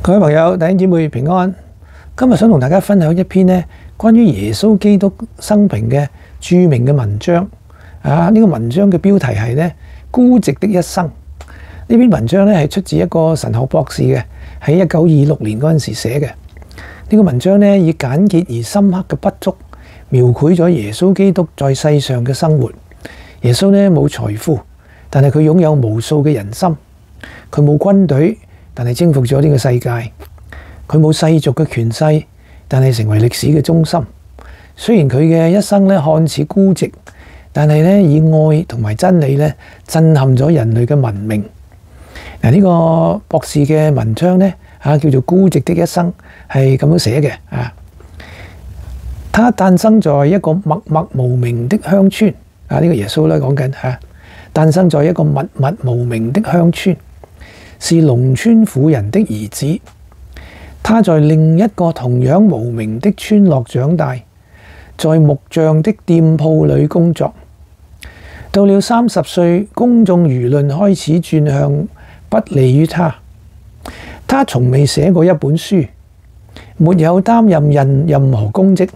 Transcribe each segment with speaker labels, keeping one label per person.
Speaker 1: 各位朋友、弟兄姊妹平安。今日想同大家分享一篇關於耶穌基督生平嘅著名嘅文章。呢個文章嘅標題係孤寂的一生。呢篇文章係出自一個神學博士嘅，喺1926年嗰陣時寫嘅。呢個文章以簡潔而深刻嘅筆觸，描繪咗耶穌基督在世上嘅生活。耶穌冇財富，但係佢擁有無數嘅人心。佢冇軍隊，但係征服咗呢個世界。佢冇世俗嘅權勢，但係成為歷史嘅中心。雖然佢嘅一生看似孤寂，但係以愛同埋真理震撼咗人類嘅文明。呢個博士嘅文章叫做《孤寂的一生》，係咁樣寫嘅。他誕生在一個默默無名的鄉村。呢個耶穌講緊誕生在一個默默無名的鄉村，是農村婦人的兒子。他在另一個同樣無名的村落長大，在木匠的店鋪裏工作。到了30歲，公眾輿論開始轉向不利於他。他從未寫過一本書，沒有擔任任何公職，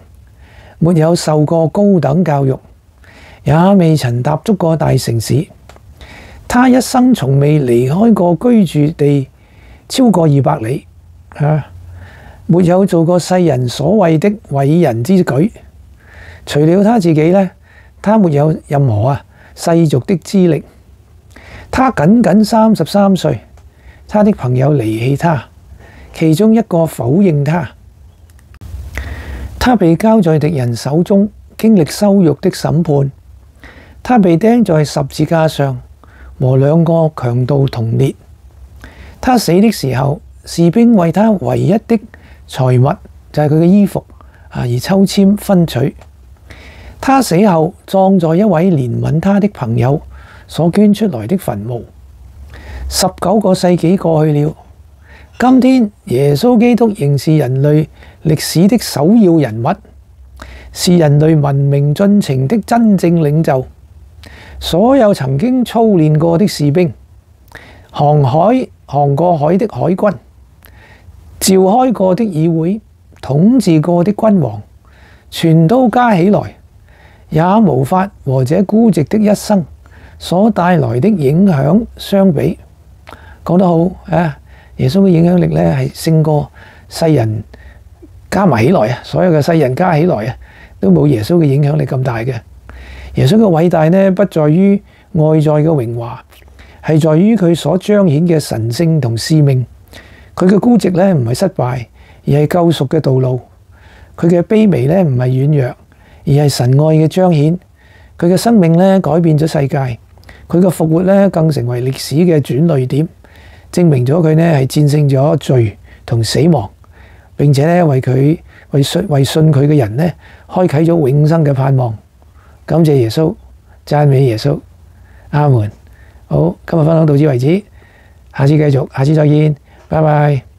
Speaker 1: 沒有受過高等教育，也未曾踏足過大城市。他一生從未離開過居住地超過200里，沒有做過世人所謂的偉人之舉。除了他自己他沒有任何世俗的資歷。他僅33歲，他的朋友離棄他，其中一個否認他。他被交在敵人手中，經歷羞辱的審判。他被釘在十字架上，和2個強盜同列。他死的時候，士兵為他唯一的財物就係佢嘅衣服而抽籤分取。他死後葬在一位憐憫他的朋友所捐出來的墳墓。19個世紀過去了，今天耶穌基督仍是人類歷史的首要人物，是人類文明進程的真正領袖。所有曾經操練過的士兵，航過海的海軍，召開過的議會，統治過的君王，全都加起來，也無法和這孤寂的一生所帶來的影響相比。講得好耶穌嘅影響力係勝過世人加埋起來所有嘅世人加起來都冇耶穌嘅影響力咁大嘅。耶穌嘅偉大不在於外在嘅榮華，係在於佢所彰顯嘅神聖同使命。佢嘅孤寂唔係失敗，而係救贖嘅道路。佢嘅卑微唔係軟弱，而係神愛嘅彰顯。佢嘅生命改變咗世界，佢嘅復活更成為歷史嘅轉捩點，證明咗佢係戰勝咗罪同死亡，並且為信佢嘅人開啟咗永生嘅盼望。感謝耶穌，讚美耶穌，阿門。好，今日分享到此為止，下次繼續，下次再見，拜拜。